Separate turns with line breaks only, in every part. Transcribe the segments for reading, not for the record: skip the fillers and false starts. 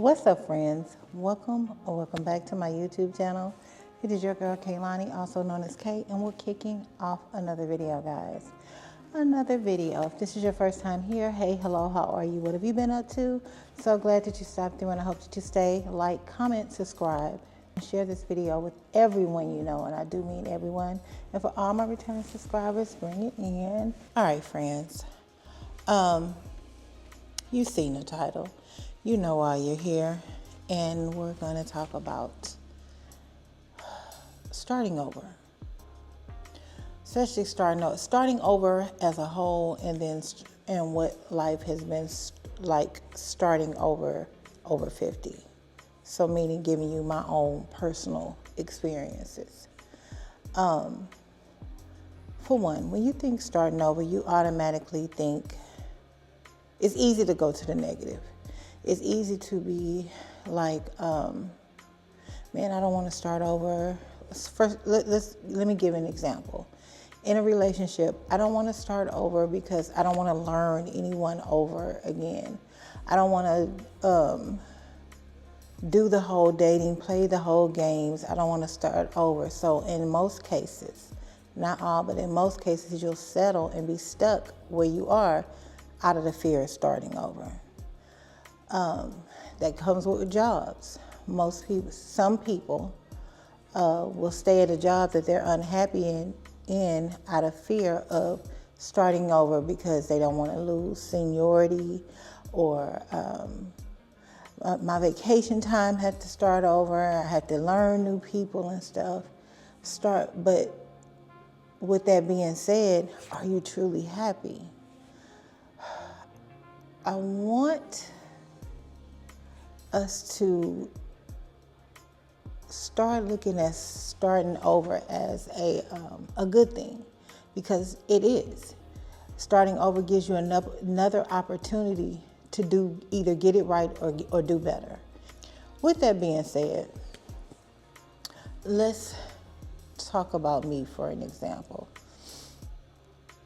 What's up, friends? Welcome back to my YouTube channel. It is your girl Kaye Lanhi, also known as Kay, and we're kicking off another video, guys. Another video. If this is your first time here, hey, hello, how are you? What have you been up to? So glad that you stopped through, and I hope that you stay, like, comment, subscribe, and share this video with everyone you know, and I do mean everyone. And for all my returning subscribers, bring it in. All right, friends. You've seen the title. You know why you're here, and we're going to talk about starting over. Especially starting over as a whole, and then and what life has been like starting over 50. So meaning giving you my own personal experiences. For one, when you think starting over, you automatically think it's easy to go to the negative. It's easy to be like, man, I don't want to start over. First, let me give an example. In a relationship, I don't want to start over because I don't want to learn anyone over again. I don't want to do the whole dating, play the whole games. I don't want to start over. So in most cases, not all, but in most cases, you'll settle and be stuck where you are out of the fear of starting over. That comes with jobs. Some people will stay at a job that they're unhappy in out of fear of starting over because they don't want to lose seniority, or my vacation time had to start over. I had to learn new people and stuff. But with that being said, are you truly happy? I want us to start looking at starting over as a good thing, because it is. Starting over gives you another opportunity to either get it right or do better. With that being said, let's talk about me for an example.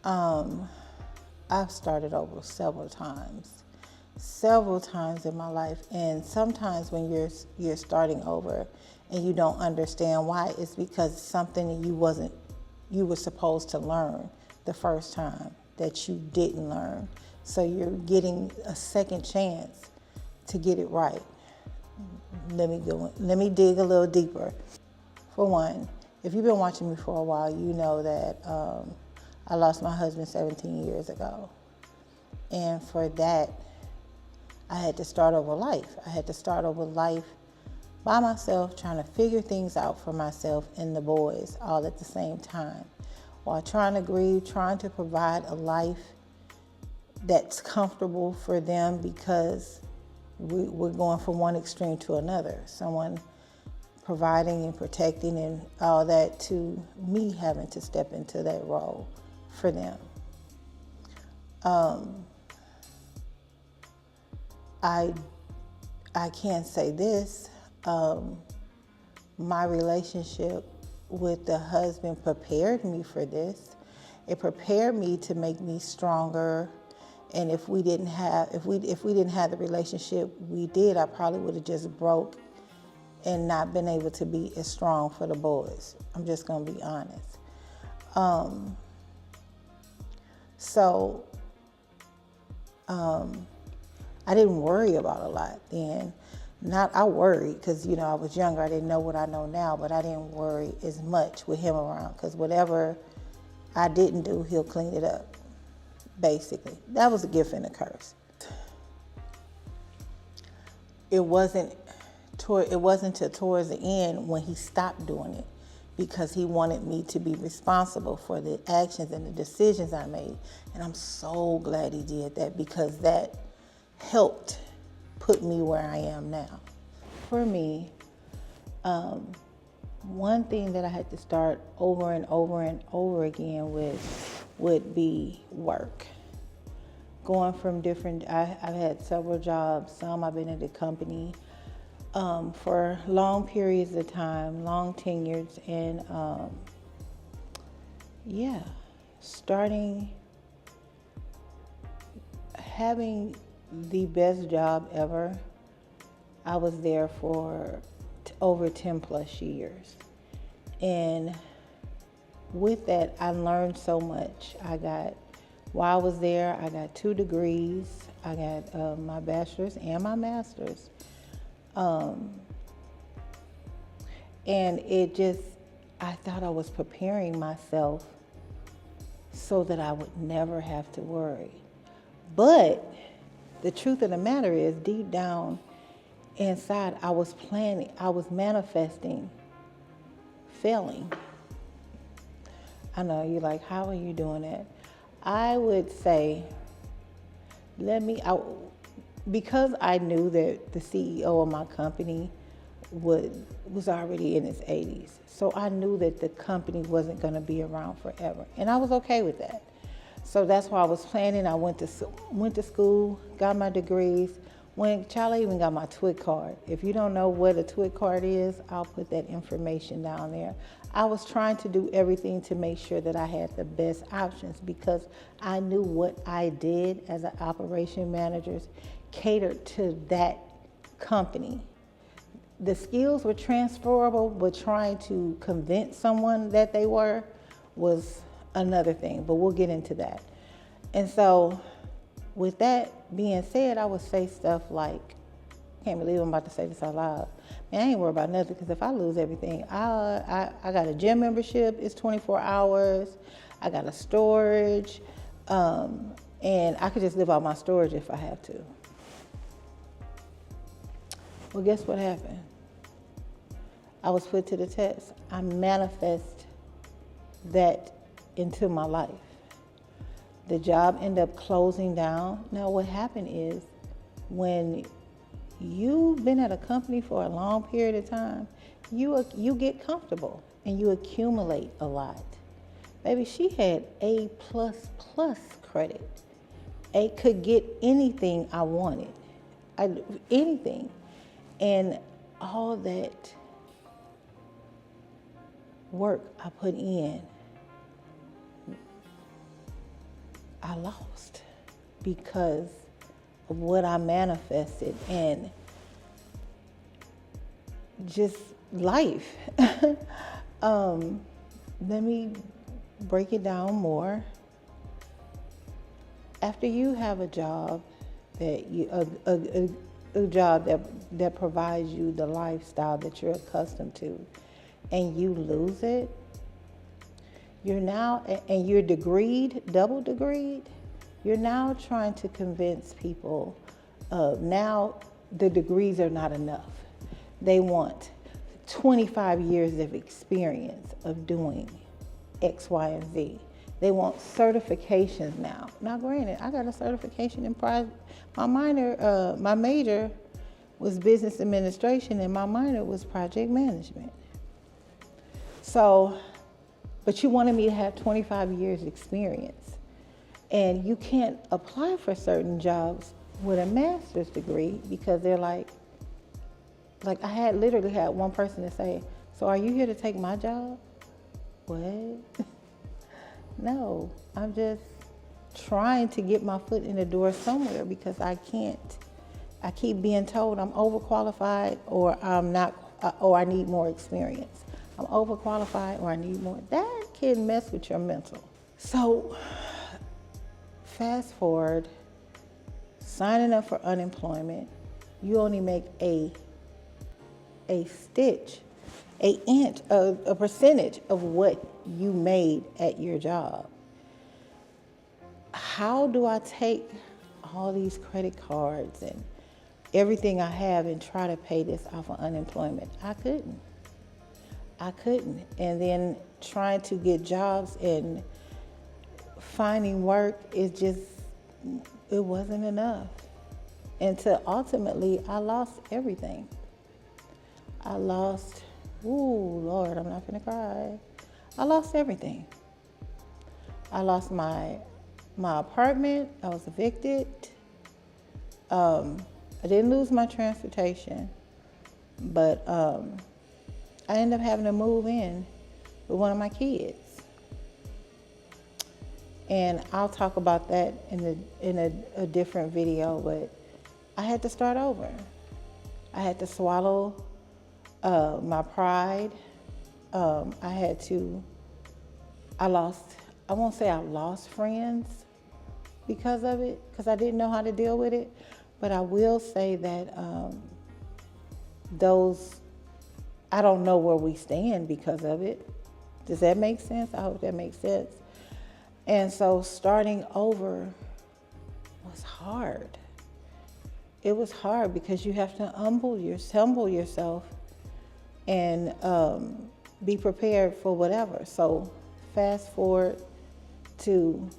I've started over several times in my life, and sometimes when you're starting over and you don't understand why, it's because it's something that you were supposed to learn the first time that you didn't learn. So you're getting a second chance to get it right. Let me dig a little deeper. For one, if you've been watching me for a while, you know that I lost my husband 17 years ago. And for that, I had to start over life. I had to start over life by myself, trying to figure things out for myself and the boys all at the same time, while trying to grieve, trying to provide a life that's comfortable for them, because we're going from one extreme to another. Someone providing and protecting and all that, to me having to step into that role for them. I can't say this. My relationship with the husband prepared me for this. It prepared me to make me stronger. And if we didn't have the relationship we did, I probably would have just broke and not been able to be as strong for the boys. I'm just gonna be honest. I didn't worry about a lot then. I worried because, I was younger. I didn't know what I know now, but I didn't worry as much with him around, because whatever I didn't do, he'll clean it up, basically. That was a gift and a curse. It wasn't till towards the end when he stopped doing it, because he wanted me to be responsible for the actions and the decisions I made. And I'm so glad he did that, because that helped put me where I am now. For me, one thing that I had to start over and over and over again with would be work. Going from I've had several jobs. Some I've been at the company for long periods of time, long tenures, and having the best job ever I was there for over 10 plus years. And with that, I learned so much. While I was there, I got 2 degrees. I got my bachelor's and my master's. And I thought I was preparing myself so that I would never have to worry. But the truth of the matter is, deep down inside, I was manifesting failing. I know you're like, how are you doing that? I would say, because I knew that the CEO of my company was already in his 80s. So I knew that the company wasn't going to be around forever. And I was okay with that. So that's why I was planning. I went to school, got my degrees. I even got my TWIC card. If you don't know what a TWIC card is, I'll put that information down there. I was trying to do everything to make sure that I had the best options, because I knew what I did as an operation manager catered to that company. The skills were transferable, but trying to convince someone that they was another thing, but we'll get into that. And so with that being said, I would say stuff like, I can't believe I'm about to say this out loud. Man, I ain't worried about nothing, because if I lose everything, I got a gym membership, it's 24 hours. I got a storage, and I could just live out my storage if I have to. Well, guess what happened? I was put to the test. I manifest that into my life. The job ended up closing down. Now, what happened is, when you've been at a company for a long period of time, you get comfortable and you accumulate a lot. Baby, she had A++ credit. I could get anything I wanted, anything. And all that work I put in, I lost because of what I manifested and just life. Let me break it down more. After you have a job that provides you the lifestyle that you're accustomed to, and you lose it, you're double degreed, you're now trying to convince people, now the degrees are not enough. They want 25 years of experience of doing X, Y, and Z. They want certifications now. Now, granted, I got a certification in my major was business administration and my minor was project management. So, but you wanted me to have 25 years experience. And you can't apply for certain jobs with a master's degree, because they're like I literally had one person to say, so are you here to take my job? What? No, I'm just trying to get my foot in the door somewhere, because I keep being told I'm overqualified, or I'm not, or I need more experience. I'm overqualified, or I need more. That can mess with your mental. So fast forward, signing up for unemployment, you only make a percentage of what you made at your job. How do I take all these credit cards and everything I have and try to pay this off of unemployment? I couldn't. And then trying to get jobs and finding work, it wasn't enough. Until ultimately I lost everything. Lord, I'm not gonna cry. I lost everything. I lost my apartment. I was evicted. I didn't lose my transportation, but I ended up having to move in with one of my kids. And I'll talk about that in a different video, but I had to start over. I had to swallow my pride. I won't say I lost friends because of it, because I didn't know how to deal with it, but I will say that I don't know where we stand because of it. Does that make sense? I hope that makes sense. And so starting over was hard. It was hard because you have to humble yourself and be prepared for whatever. So fast forward to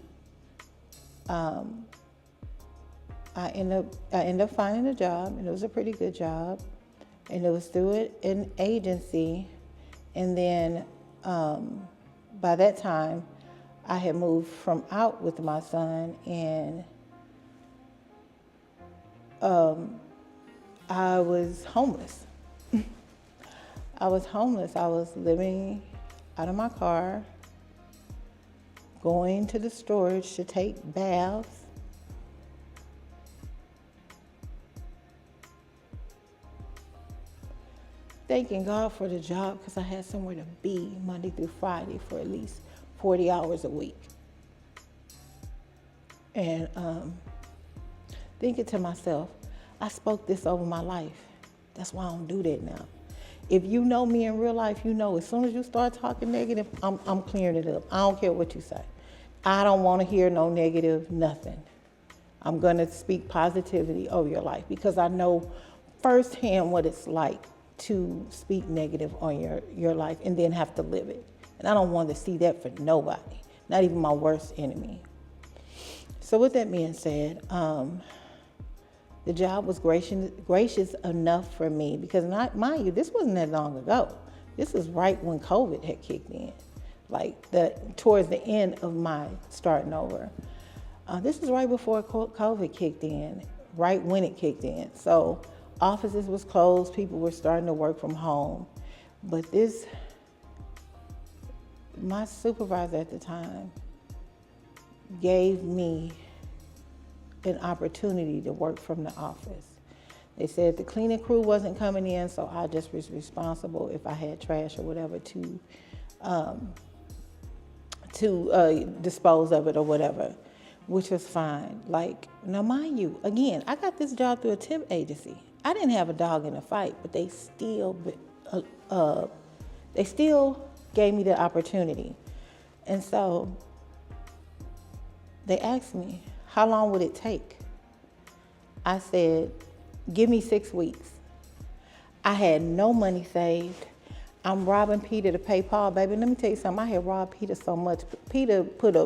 I ended up finding a job, and it was a pretty good job, and it was through an agency. And then by that time, I had moved from out with my son, and I was homeless. I was living out of my car, going to the storage to take baths. Thanking God for the job, because I had somewhere to be Monday through Friday for at least 40 hours a week. And thinking to myself, I spoke this over my life. That's why I don't do that now. If you know me in real life, you know as soon as you start talking negative, I'm clearing it up. I don't care what you say. I don't want to hear no negative, nothing. I'm going to speak positivity over your life, because I know firsthand what it's like to speak negative on your life and then have to live it. And I don't want to see that for nobody, not even my worst enemy. So with that being said, the job was gracious enough for me, because mind you, this wasn't that long ago. This is right when COVID had kicked in, like towards the end of my starting over. This is right before COVID kicked in, right when it kicked in. So offices was closed, people were starting to work from home. But my supervisor at the time gave me an opportunity to work from the office. They said the cleaning crew wasn't coming in, so I just was responsible if I had trash or whatever to dispose of it or whatever, which was fine. Like, now mind you, again, I got this job through a temp agency. I didn't have a dog in the fight, but they still gave me the opportunity. And so they asked me, how long would it take? I said, give me 6 weeks. I had no money saved. I'm robbing Peter to pay Paul, baby. Let me tell you something. I had robbed Peter so much. Peter put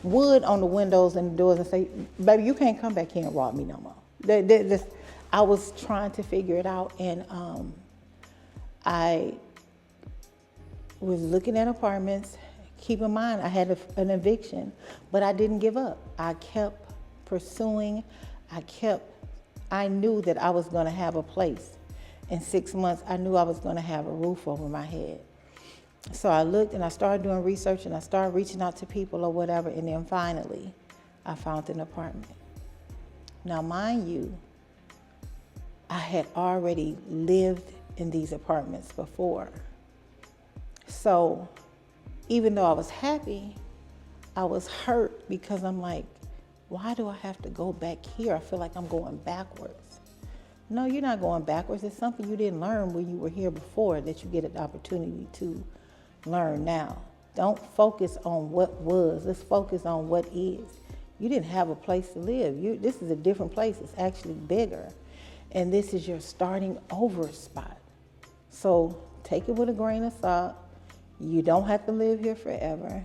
wood on the windows and the doors and say, baby, you can't come back here and rob me no more. I was trying to figure it out, and I was looking at apartments. Keep in mind, I had an eviction, but I didn't give up. I kept pursuing. I knew that I was going to have a place. In 6 months, I knew I was going to have a roof over my head. So I looked, and I started doing research, and I started reaching out to people or whatever, and then finally, I found an apartment. Now, mind you, I had already lived in these apartments before. So even though I was happy, I was hurt, because I'm like, why do I have to go back here? I feel like I'm going backwards. No, you're not going backwards. It's something you didn't learn when you were here before that you get an opportunity to learn now. Don't focus on what was. Let's focus on what is. You didn't have a place to live. This is a different place. It's actually bigger. And this is your starting over spot. So take it with a grain of salt. You don't have to live here forever,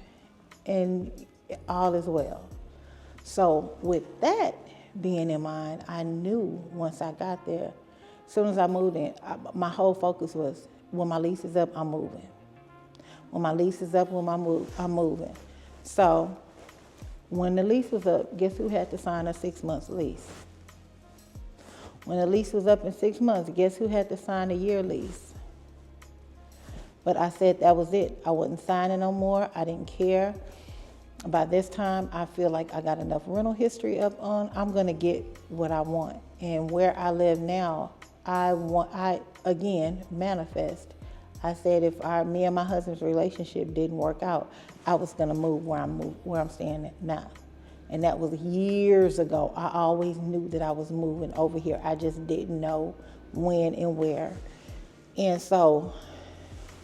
and all is well. So with that being in mind, I knew once I got there, as soon as I moved in, my whole focus was, when my lease is up, I'm moving. When my lease is up, I'm moving. So when the lease was up, guess who had to sign a 6 months lease? When the lease was up in 6 months, guess who had to sign a year lease? But I said that was it. I wasn't signing no more. I didn't care. By this time, I feel like I got enough rental history up on. I'm going to get what I want. And where I live now, I again manifest. I said if me and my husband's relationship didn't work out, I was gonna move where I'm staying at now. And that was years ago. I always knew that I was moving over here. I just didn't know when and where. And so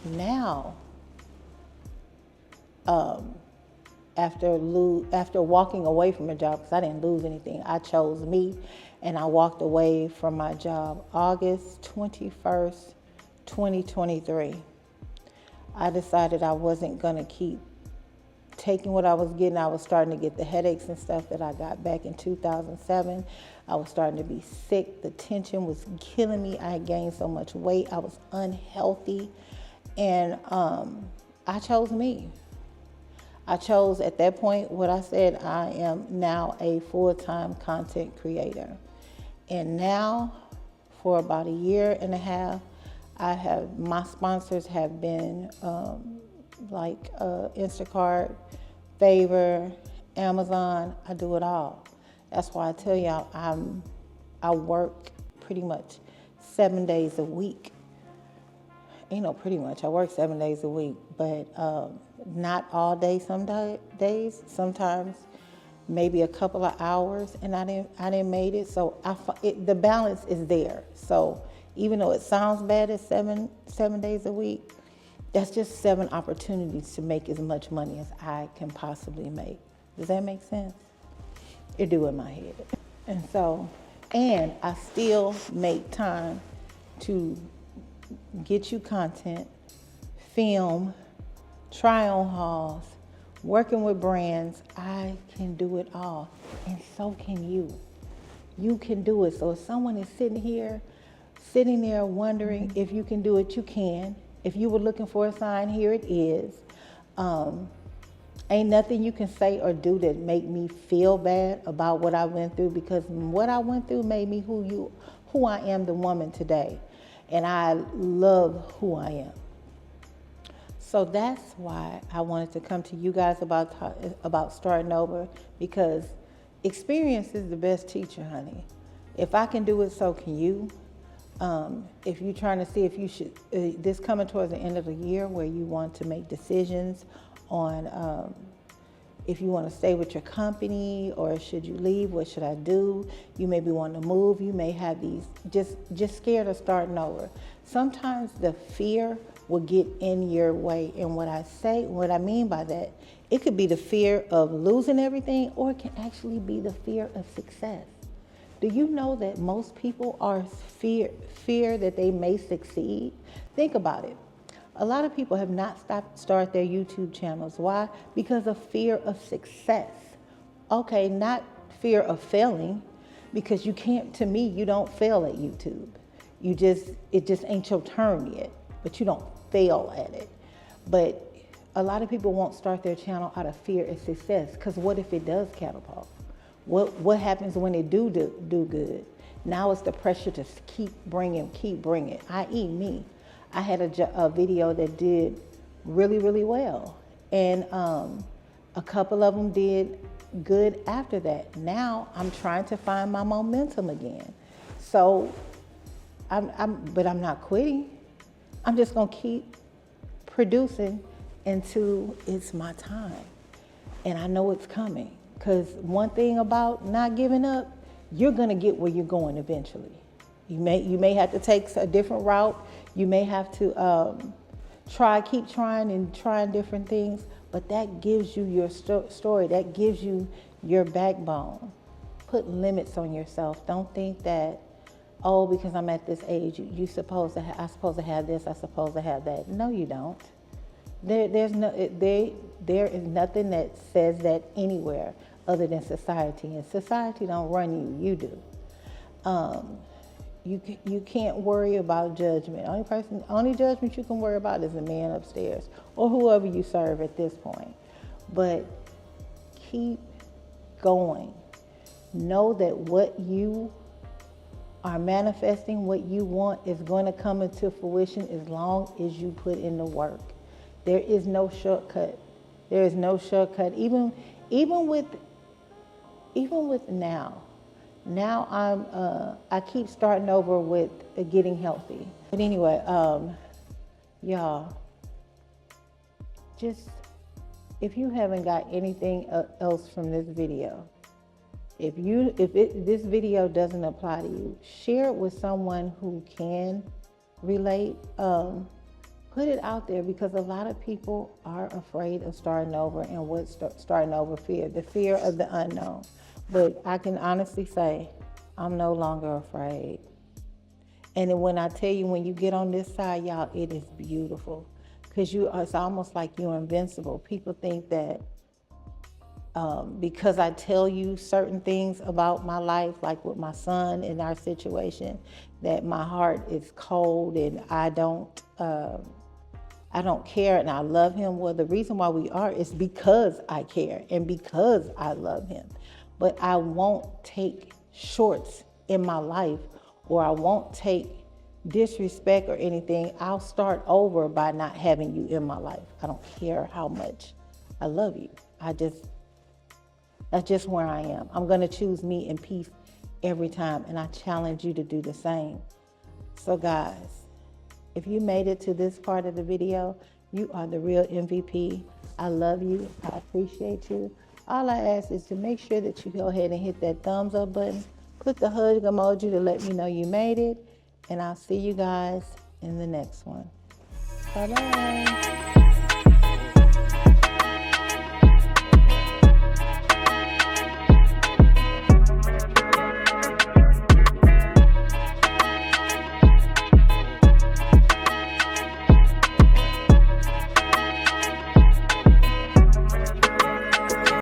now, after walking away from a job, because I didn't lose anything, I chose me, and I walked away from my job August 21st, 2023. I decided I wasn't going to keep taking what I was getting. I was starting to get the headaches and stuff that I got back in 2007. I was starting to be sick. The tension was killing me. I had gained so much weight. I was unhealthy. And I chose me. I chose at that point what I said, I am now a full-time content creator. And now, for about a year and a half, my sponsors have been Instacart, Favor, Amazon. I do it all. That's why I tell y'all I work pretty much 7 days a week. Pretty much. I work 7 days a week, but not all day. Some days, sometimes maybe a couple of hours, and I didn't make it. So the balance is there. So even though it sounds bad at seven days a week, that's just 7 opportunities to make as much money as I can possibly make. Does that make sense? It do in my head. And I still make time to get you content, film, try on hauls, working with brands. I can do it all, and so can you. You can do it. So if someone is sitting there wondering if you can do it, you can. If you were looking for a sign, here it is. Ain't nothing you can say or do that make me feel bad about what I went through, because what I went through made me who I am, the woman today. And I love who I am. So that's why I wanted to come to you guys about starting over, because experience is the best teacher, honey. If I can do it, so can you. If you're trying to see if you should, this coming towards the end of the year where you want to make decisions on if you want to stay with your company or should you leave, what should I do? You may be wanting to move. You may have these, just scared of starting over. Sometimes the fear will get in your way. And what I mean by that, it could be the fear of losing everything, or it can actually be the fear of success. Do you know that most people are fear that they may succeed? Think about it. A lot of people have not start their YouTube channels. Why? Because of fear of success. Okay, not fear of failing, because you can't, to me, you don't fail at YouTube. It just ain't your turn yet, but you don't fail at it. But a lot of people won't start their channel out of fear of success, because what if it does catapult? What happens when it do good? Now it's the pressure to keep bringing, i.e. me. I had a video that did really, really well. And a couple of them did good after that. Now I'm trying to find my momentum again. So, but I'm not quitting. I'm just gonna keep producing until it's my time. And I know it's coming. Because one thing about not giving up, you're gonna get where you're going eventually. You may have to take a different route. You may have to keep trying different things, but that gives you your story. That gives you your backbone. Put limits on yourself. Don't think that, oh, because I'm at this age, I'm supposed to have this, I'm supposed to have that. No, you don't. There is nothing that says that anywhere other than society, and society don't run you. You do. You can't worry about judgment. Only judgment you can worry about is the man upstairs or whoever you serve at this point. But keep going. Know that what you are manifesting, what you want, is going to come into fruition as long as you put in the work. There is no shortcut. There is no shortcut. Even with now Now I keep starting over with getting healthy. But anyway, y'all, just if you haven't got anything else from this video, if this video doesn't apply to you, share it with someone who can relate. Put it out there, because a lot of people are afraid of starting over, and what's starting over fear, the fear of the unknown. But I can honestly say, I'm no longer afraid. And then when I tell you, when you get on this side, y'all, it is beautiful. Because it's almost like you're invincible. People think that because I tell you certain things about my life, like with my son and our situation, that my heart is cold and I don't care and I love him. Well, the reason why we are is because I care and because I love him. But I won't take shorts in my life, or I won't take disrespect or anything. I'll start over by not having you in my life. I don't care how much I love you. That's just where I am. I'm going to choose me in peace every time, and I challenge you to do the same. So guys, if you made it to this part of the video, you are the real MVP. I love you. I appreciate you. All I ask is to make sure that you go ahead and hit that thumbs up button. Put the hug emoji to let me know you made it. And I'll see you guys in the next one. Bye-bye.